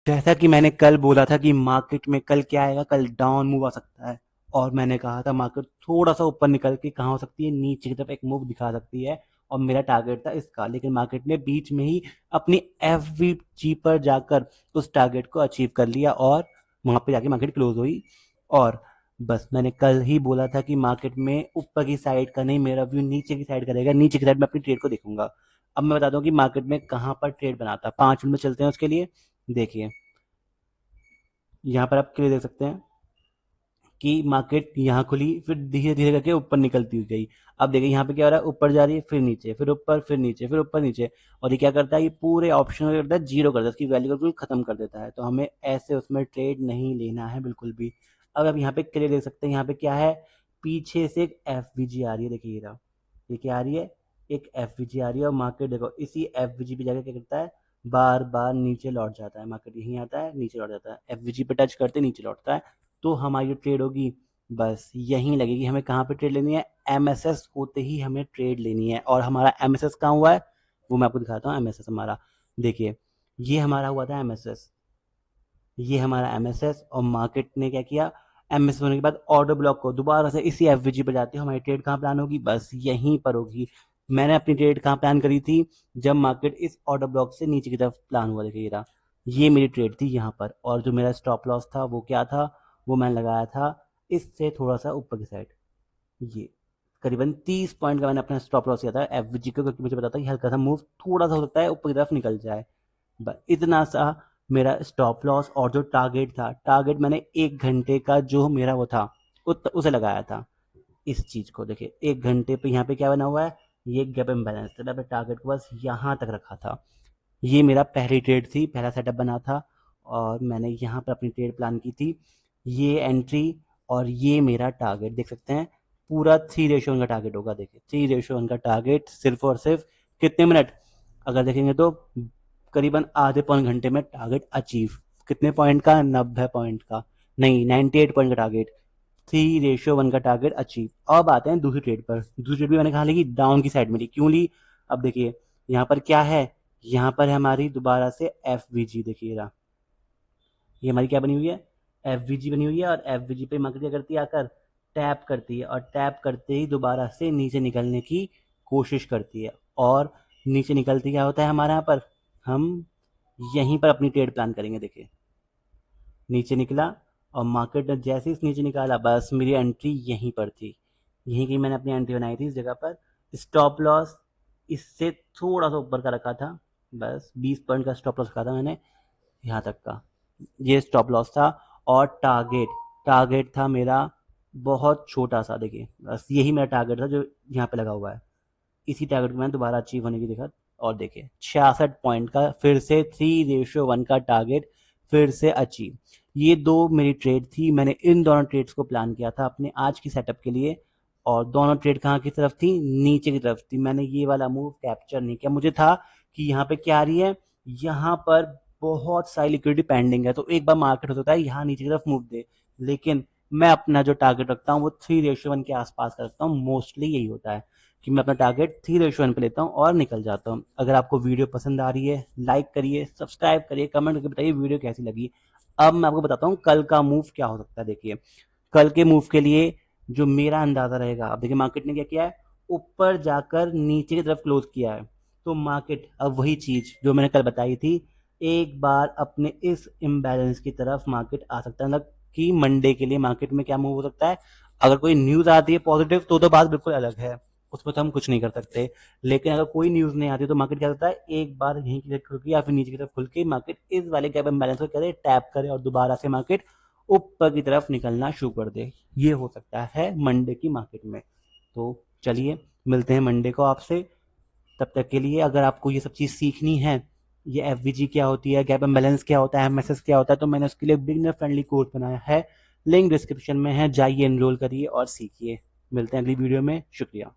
जैसा कि मैंने कल बोला था कि मार्केट में कल क्या आएगा, कल डाउन मूव आ सकता है। और मैंने कहा था मार्केट थोड़ा सा ऊपर निकल के कहाँ हो सकती है, नीचे की तरफ एक मूव दिखा सकती है। और मेरा टारगेट था इसका, लेकिन मार्केट ने बीच में ही अपनी एफ जी पर जाकर उस टारगेट को अचीव कर लिया और वहां पे जाके मार्केट क्लोज हुई। और बस मैंने कल ही बोला था कि मार्केट में ऊपर की साइड का नहीं, मेरा व्यू नीचे की साइड करेगा, नीचे की साइड में अपनी ट्रेड को देखूंगा। अब मैं बता दूं कि मार्केट में कहाँ पर ट्रेड बनाता है। 5 मिनट में चलते हैं उसके लिए। देखिए, यहाँ पर आप क्लियर देख सकते हैं कि मार्केट यहाँ खुली, फिर धीरे धीरे करके ऊपर निकलती हुई गई। अब देखिए यहाँ पे क्या हो रहा है, ऊपर जा रही है, फिर नीचे, फिर ऊपर, फिर नीचे, फिर ऊपर, नीचे। और ये क्या करता है, ये पूरे ऑप्शन को करता है जीरो कर देता है, इसकी वैल्यू को बिल्कुल खत्म कर देता है। तो हमें ऐसे उसमें ट्रेड नहीं लेना है बिल्कुल भी। अब आप यहाँ पे क्लियर देख सकते हैं, यहाँ पे क्या है, पीछे से एक एफ आ रही है। देखिए ये क्या आ रही है, एक एफ आ रही है। और मार्केट देखो इसी एफ पे जाकर क्या करता है, बार बार नीचे लौट जाता है। मार्केट यहीं आता है, नीचे लौट जाता है, एफ पे टच करते नीचे लौटता है। तो हमारी जो ट्रेड होगी बस यहीं लगेगी। हमें कहाँ पे ट्रेड लेनी है, एमएसएस होते ही हमें ट्रेड लेनी है। और हमारा एमएसएस कहाँ हुआ है, वो मैं आपको दिखाता हूँ। एमएसएस हमारा, देखिए ये हमारा हुआ था एमएसएस, ये हमारा एमएसएस। और मार्केट ने क्या किया, एमएसएस होने के बाद ऑर्डर ब्लॉक को दोबारा से इसी एफवीजी पर जाती है। हमारी ट्रेड कहाँ प्लान होगी, बस यहीं पर होगी। मैंने अपनी ट्रेड कहाँ प्लान करी थी, जब मार्केट इस ऑर्डर ब्लॉक से नीचे की तरफ प्लान हुआ। देखिए ये मेरी ट्रेड थी यहाँ पर। और जो मेरा स्टॉप लॉस था वो क्या था, वो मैंने लगाया था इससे थोड़ा सा ऊपर की साइड। ये करीबन 30 पॉइंट का मैंने अपना स्टॉप लॉस किया था एफवीजी को, क्योंकि मुझे पता था कि हल्का सा मूव थोड़ा सा हो सकता है ऊपर की तरफ निकल जाए। बस इतना सा मेरा स्टॉप लॉस। और जो टारगेट था, टारगेट मैंने 1 घंटे का जो मेरा वो था उसे लगाया था। इस चीज को देखिए, 1 घंटे पे यहाँ पे क्या बना हुआ है, ये गैप इम्बैलेंस था। मैंने टारगेट को बस यहाँ तक रखा था। ये मेरा पहली ट्रेड थी, पहला सेटअप बना था। और मैंने यहाँ पर अपनी ट्रेड प्लान की थी, ये एंट्री और ये मेरा टारगेट देख सकते हैं। पूरा 3:1 का टारगेट होगा। देखिए 3:1 का टारगेट, सिर्फ और सिर्फ कितने मिनट, अगर देखेंगे तो करीबन आधे पौन घंटे में टारगेट अचीव। कितने पॉइंट का, 90 पॉइंट का, नहीं 98 पॉइंट का टारगेट, 3:1 का टारगेट अचीव। अब आते हैं दूसरी ट्रेड पर। दूसरी ट्रेड भी मैंने कहा ली कि डाउन की साइड में ली, क्यों ली। अब देखिए यहाँ पर क्या है, यहाँ पर है हमारी दोबारा से एफ देखिए रहा, ये हमारी क्या बनी हुई है, एफ बनी हुई है। और एफ पे मार्केट क्या करती है, आकर टैप करती है। और टैप करते ही दोबारा से नीचे निकलने की कोशिश करती है। और नीचे निकलती क्या होता है हमारे यहाँ पर, हम यहीं पर अपनी ट्रेड प्लान करेंगे। देखिए नीचे निकला, और मार्केट ने जैसे ही इस नीचे निकाला, बस मेरी एंट्री यहीं पर थी। यहीं की मैंने अपनी एंट्री बनाई थी, इस जगह पर। स्टॉप लॉस इससे थोड़ा सा ऊपर का रखा था, बस 20 पॉइंट का स्टॉप लॉस रखा था मैंने, यहाँ तक का ये स्टॉप लॉस था। और टारगेट, टारगेट था मेरा बहुत छोटा सा। देखिए बस यही मेरा टारगेट था जो यहाँ पे लगा हुआ है। इसी टारगेट को मैंने दोबारा अचीव होने की देखा। और देखिए 66 पॉइंट का फिर से 3:1 का टारगेट फिर से अचीव। ये दो मेरी ट्रेड थी। मैंने इन दोनों ट्रेड्स को प्लान किया था अपने आज की सेटअप के लिए। और दोनों ट्रेड कहाँ की तरफ थी, नीचे की तरफ थी। मैंने ये वाला मूव कैप्चर नहीं किया। मुझे था कि यहाँ पे क्या आ रही है, यहाँ पर बहुत सारी लिक्विडिटी पेंडिंग है, तो एक बार मार्केट हो सकता है यहाँ नीचे की तरफ मूव दे। लेकिन मैं अपना जो टारगेट रखता हूँ वो 3:1 के आसपास का रखता हूँ। मोस्टली यही होता है कि मैं अपना टारगेट 3:1 पे लेता हूँ और निकल जाता हूँ। अगर आपको वीडियो पसंद आ रही है, लाइक करिए, सब्सक्राइब करिए, कमेंट करके बताइए वीडियो कैसी लगी। अब मैं आपको बताता हूँ कल का मूव क्या हो सकता है। देखिए कल के मूव के लिए जो मेरा अंदाजा रहेगा, अब देखिए मार्केट ने क्या किया है, ऊपर जाकर नीचे की तरफ क्लोज किया है। तो मार्केट अब वही चीज जो मैंने कल बताई थी, एक बार अपने इस इम्बैलेंस की तरफ मार्केट आ सकता है। मतलब कि मंडे के लिए मार्केट में क्या मूव हो सकता है, अगर कोई न्यूज आती है पॉजिटिव तो बात बिल्कुल अलग है, उसमें तो हम कुछ नहीं कर सकते। लेकिन अगर कोई न्यूज नहीं आती तो मार्केट क्या करता है, एक बार यहीं की तरफ खुल के या फिर नीचे की तरफ खुल के मार्केट इस वाले गैप इम्बैलेंस को करे, टैप करे और दोबारा से मार्केट ऊपर की तरफ निकलना शुरू कर दे। ये हो सकता है मंडे की मार्केट में। तो चलिए मिलते हैं मंडे को आपसे। तब तक के लिए अगर आपको ये सब चीज़ सीखनी है, ये एफ क्या होती है, गैप बैलेंस क्या होता है, एमएसएस क्या होता है, तो मैंने उसके लिए बिगनर फ्रेंडली कोर्स बनाया है। लिंक डिस्क्रिप्शन में है, जाइए एनरोल करिए और सीखिए। मिलते हैं अगली वीडियो में। शुक्रिया।